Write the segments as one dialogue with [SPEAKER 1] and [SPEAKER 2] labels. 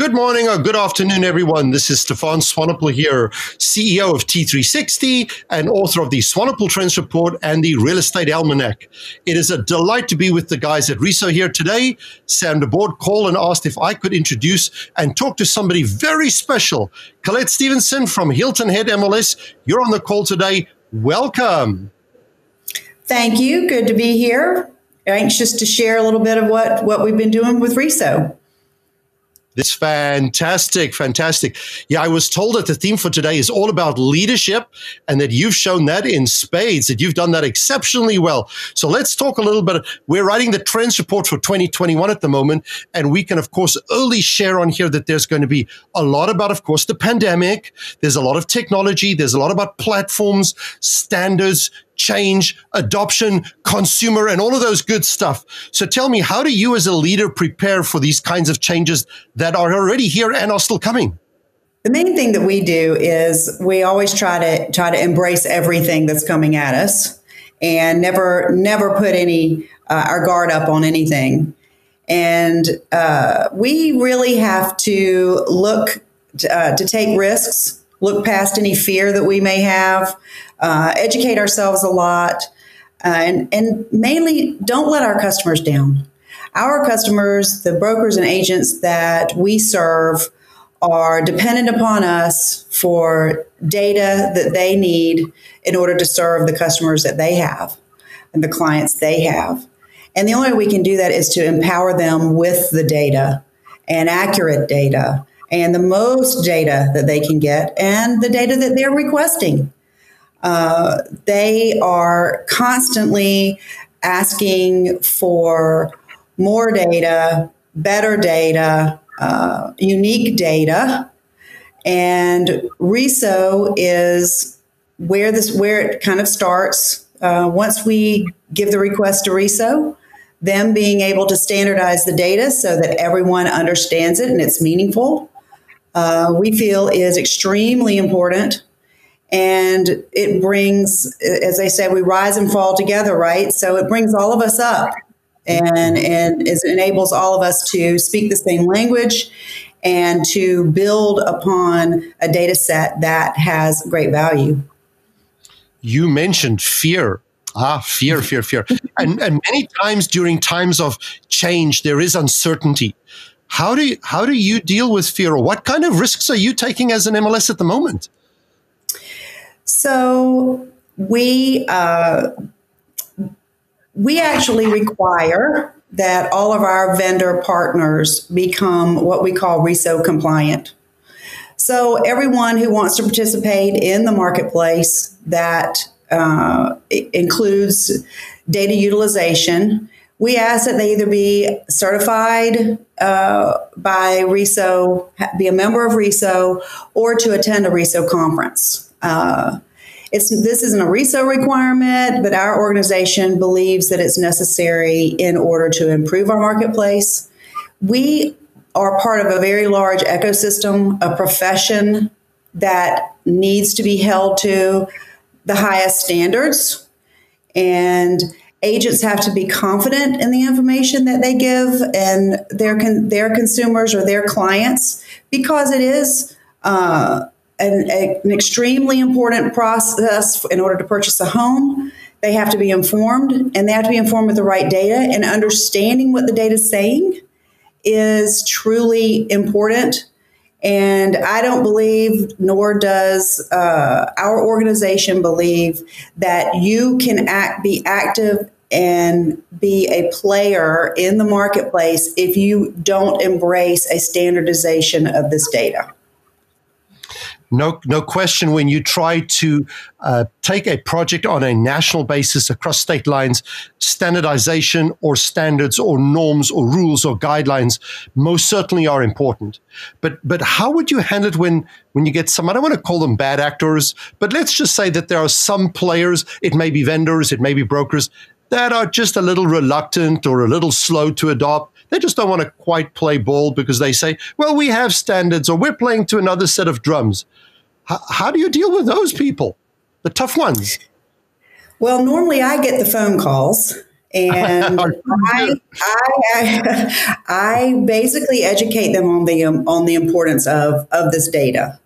[SPEAKER 1] Good morning or good afternoon, everyone. This is Stefan Swanepoel here, CEO of T360 and author of the Swanepoel Trends Report and the Real Estate Almanac. It is a delight to be with the guys at RESO here today. Sam, the board called and asked if I could introduce and talk to somebody very special. Colette Stevenson from Hilton Head MLS. You're on the call today. Welcome.
[SPEAKER 2] Thank you. Good to be here. Anxious to share a little bit of what we've been doing with RESO.
[SPEAKER 1] It's fantastic, fantastic. Yeah, I was told that the theme for today is all about leadership and that you've shown that in spades, that you've done that exceptionally well. So let's talk a little bit. We're writing the trends report for 2021 at the moment, and we can, of course, early share on here that there's going to be a lot about, of course, the pandemic. There's a lot of technology. There's a lot about platforms, standards, change, adoption, consumer, and all of those good stuff. So tell me, how do you as a leader prepare for these kinds of changes that are already here and are still coming?
[SPEAKER 2] The main thing that we do is we always try to embrace everything that's coming at us and never put our guard up on anything. And we really have to look to take risks, look past any fear that we may have, educate ourselves a lot, and mainly don't let our customers down. Our customers, the brokers and agents that we serve, are dependent upon us for data that they need in order to serve the customers that they have and the clients they have. And the only way we can do that is to empower them with the data and accurate data and the most data that they can get and the data that they're requesting. They are constantly asking for more data, better data, unique data, and RESO is where it kind of starts. Once we give the request to RESO, them being able to standardize the data so that everyone understands it and it's meaningful, we feel is extremely important. And it brings, as I said, we rise and fall together, right? So it brings all of us up and enables all of us to speak the same language and to build upon a data set that has great value.
[SPEAKER 1] You mentioned fear. Fear. and many times during times of change, there is uncertainty. How do you deal with fear? Or what kind of risks are you taking as an MLS at the moment?
[SPEAKER 2] So we actually require that all of our vendor partners become what we call RESO compliant. So everyone who wants to participate in the marketplace that includes data utilization, we ask that they either be certified by RESO, be a member of RESO, or to attend a RESO conference. This isn't a RESO requirement, but our organization believes that it's necessary in order to improve our marketplace. We are part of a very large ecosystem, a profession that needs to be held to the highest standards, and agents have to be confident in the information that they give and their consumers or their clients, because it is an extremely important process in order to purchase a home. They have to be informed, and they have to be informed with the right data, and understanding what the data is saying is truly important. And I don't believe, nor does our organization believe, that you can be active and be a player in the marketplace if you don't embrace a standardization of this data.
[SPEAKER 1] No question, when you try to take a project on a national basis across state lines, standardization or standards or norms or rules or guidelines most certainly are important. But how would you handle it when you get some, I don't want to call them bad actors, but let's just say that there are some players, it may be vendors, it may be brokers, that are just a little reluctant or a little slow to adopt. They just don't want to quite play ball because they say, well, we have standards, or we're playing to another set of drums. How do you deal with those people, the tough ones?
[SPEAKER 2] Well, normally I get the phone calls And I basically educate them on the importance of this data.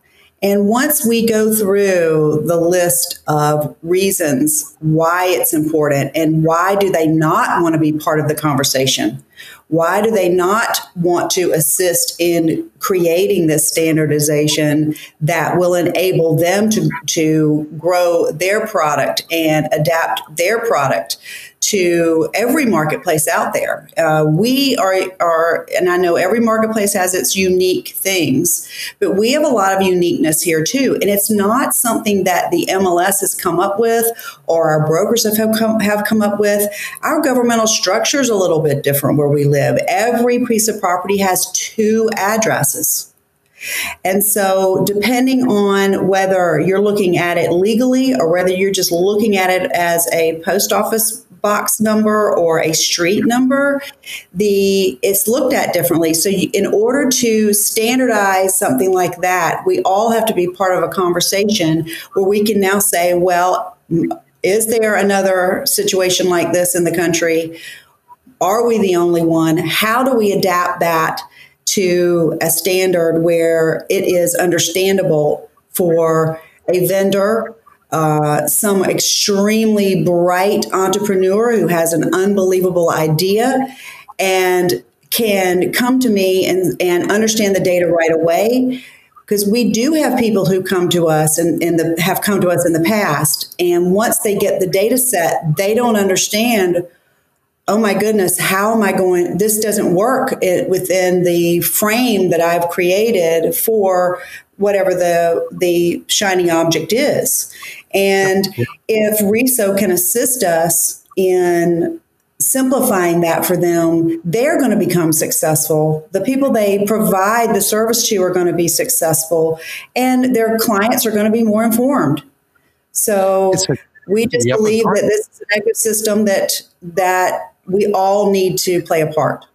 [SPEAKER 2] And once we go through the list of reasons why it's important and why do they not want to be part of the conversation, why do they not want to assist in creating this standardization that will enable them to grow their product and adapt their product to every marketplace out there? We are, and I know every marketplace has its unique things, but we have a lot of uniqueness here too. And it's not something that the MLS has come up with or our brokers have come up with. Our governmental structure is a little bit different where we live. Every piece of property has 2 addresses. And so depending on whether you're looking at it legally or whether you're just looking at it as a post office box number or a street number, it's looked at differently. So in order to standardize something like that, we all have to be part of a conversation where we can now say, well, is there another situation like this in the country? Are we the only one? How do we adapt that to a standard where it is understandable for a vendor, some extremely bright entrepreneur who has an unbelievable idea and can come to me and understand the data right away? Because we do have people who come to us and have come to us in the past, and once they get the data set, they don't understand, oh my goodness, how am I going? This doesn't work within the frame that I've created for whatever the shiny object is. And if RESO can assist us in simplifying that for them, they're going to become successful. The people they provide the service to are going to be successful, and their clients are going to be more informed. So we just believe that this is an ecosystem that we all need to play a part.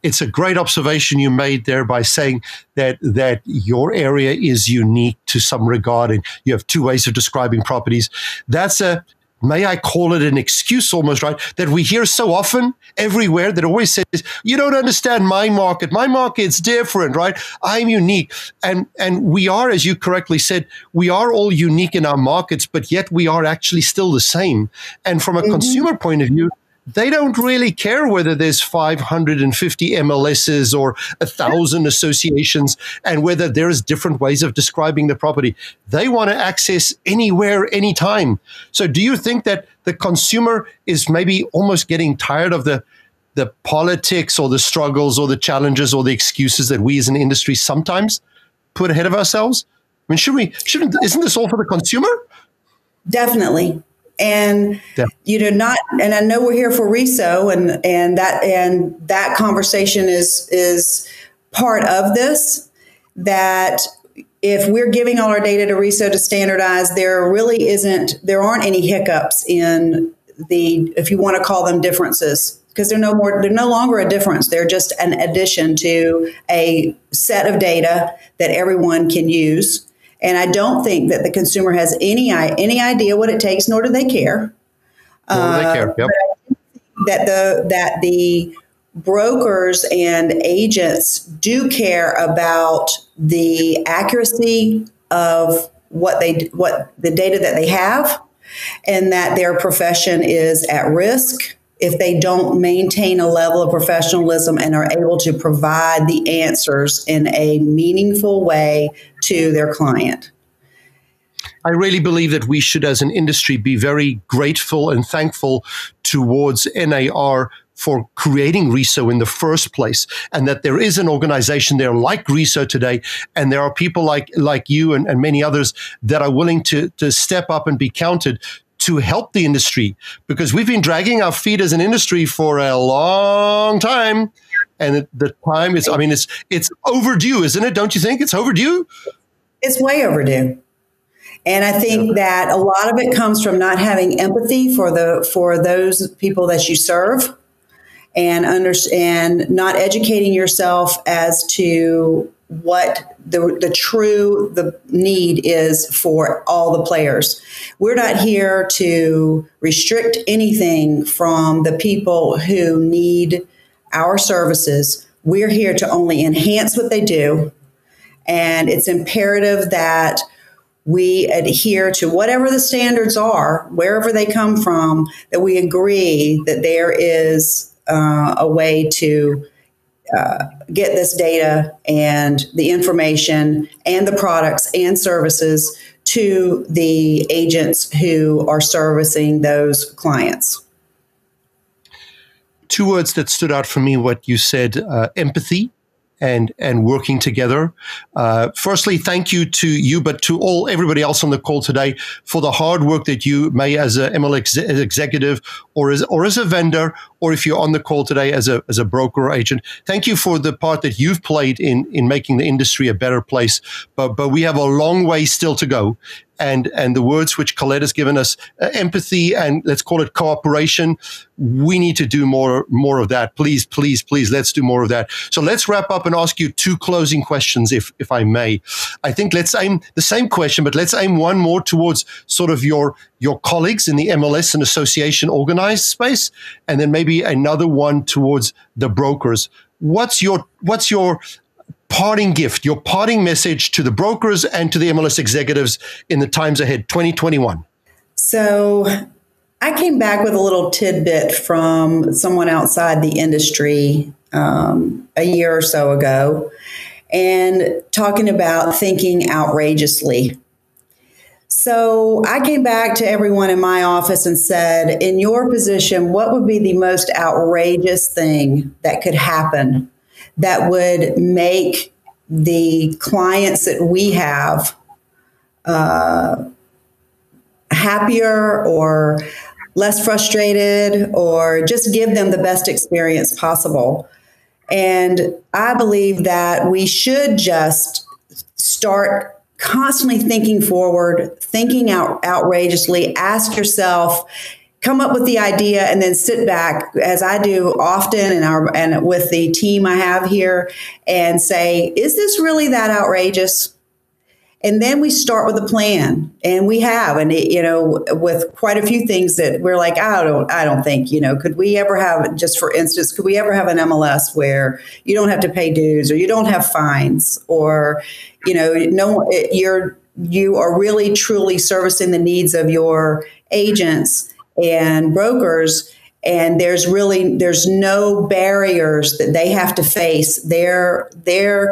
[SPEAKER 1] It's a great observation you made there by saying that your area is unique to some regard, and you have 2 ways of describing properties. That's may I call it an excuse almost, right? That we hear so often everywhere that always says, you don't understand my market. My market's different, right? I'm unique. And we are, as you correctly said, we are all unique in our markets, but yet we are actually still the same. And from a consumer point of view, they don't really care whether there's 550 MLSs or 1,000 associations and whether there's different ways of describing the property. They want to access anywhere, anytime. So do you think that the consumer is maybe almost getting tired of the politics or the struggles or the challenges or the excuses that we as an industry sometimes put ahead of ourselves? I mean, isn't this all for the consumer?
[SPEAKER 2] Definitely. And and I know we're here for RESO, and that conversation is part of this. That if we're giving all our data to RESO to standardize, there aren't any hiccups in if you want to call them differences, because they're no longer a difference. They're just an addition to a set of data that everyone can use. And I don't think that the consumer has any idea what it takes, nor do they care.
[SPEAKER 1] Nor do they care. Yep.
[SPEAKER 2] That the brokers and agents do care about the accuracy of what the data that they have, and that their profession is at risk if they don't maintain a level of professionalism and are able to provide the answers in a meaningful way to their client.
[SPEAKER 1] I really believe that we should, as an industry, be very grateful and thankful towards NAR for creating RESO in the first place, and that there is an organization there like RESO today, and there are people like you and many others that are willing to step up and be counted to help the industry, because we've been dragging our feet as an industry for a long time, and the time is, it's overdue, isn't it? Don't you think it's overdue?
[SPEAKER 2] It's way overdue. And I think that a lot of it comes from not having empathy for those people that you serve, and not educating yourself as to what the need is for all the players. We're not here to restrict anything from the people who need our services. We're here to only enhance what they do. And it's imperative that we adhere to whatever the standards are, wherever they come from, that we agree that there is a way to get this data and the information and the products and services to the agents who are servicing those clients.
[SPEAKER 1] Two words that stood out for me, what you said, empathy and working together. Firstly, thank you to you, but to everybody else on the call today for the hard work that you may as a ML executive or as a vendor, or if you're on the call today as a broker or agent. Thank you for the part that you've played in making the industry a better place. But we have a long way still to go. And the words which Colette has given us, empathy and let's call it cooperation, we need to do more of that. Please, please, please, let's do more of that. So let's wrap up and ask you two closing questions, if I may. I think let's aim the same question, but let's aim one more towards sort of your colleagues in the MLS and association organized space, and then maybe another one towards the brokers. What's your parting gift, your parting message to the brokers and to the MLS executives in the times ahead, 2021?
[SPEAKER 2] So I came back with a little tidbit from someone outside the industry a year or so ago, and talking about thinking outrageously. So I came back to everyone in my office and said, in your position, what would be the most outrageous thing that could happen that would make the clients that we have happier or less frustrated, or just give them the best experience possible? And I believe that we should just start constantly thinking forward, thinking outrageously. Ask yourself, come up with the idea, and then sit back, as I do often and with the team I have here, and say, is this really that outrageous? And then we start with a plan, and we have, and with quite a few things that we're like, I don't think, could we ever have, just for instance, could we ever have an MLS where you don't have to pay dues, or you don't have fines, or, you are really truly servicing the needs of your agents and brokers, and there's no barriers that they have to face. Their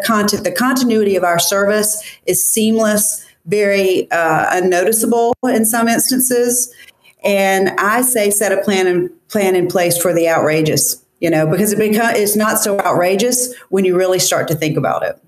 [SPEAKER 2] content, the continuity of our service is seamless, very unnoticeable in some instances. And I say set a plan in place for the outrageous, because it's not so outrageous when you really start to think about it.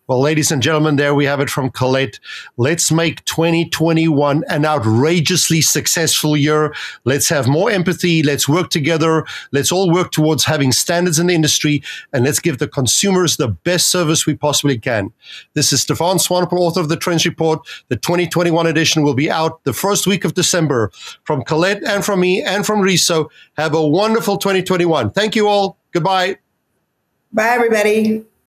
[SPEAKER 1] Well, ladies and gentlemen, there we have it from Colette. Let's make 2021 an outrageously successful year. Let's have more empathy. Let's work together. Let's all work towards having standards in the industry, and let's give the consumers the best service we possibly can. This is Stefan Swanepoel, author of the Trends Report. The 2021 edition will be out the first week of December. From Colette and from me and from RESO, have a wonderful 2021. Thank you all. Goodbye.
[SPEAKER 2] Bye, everybody.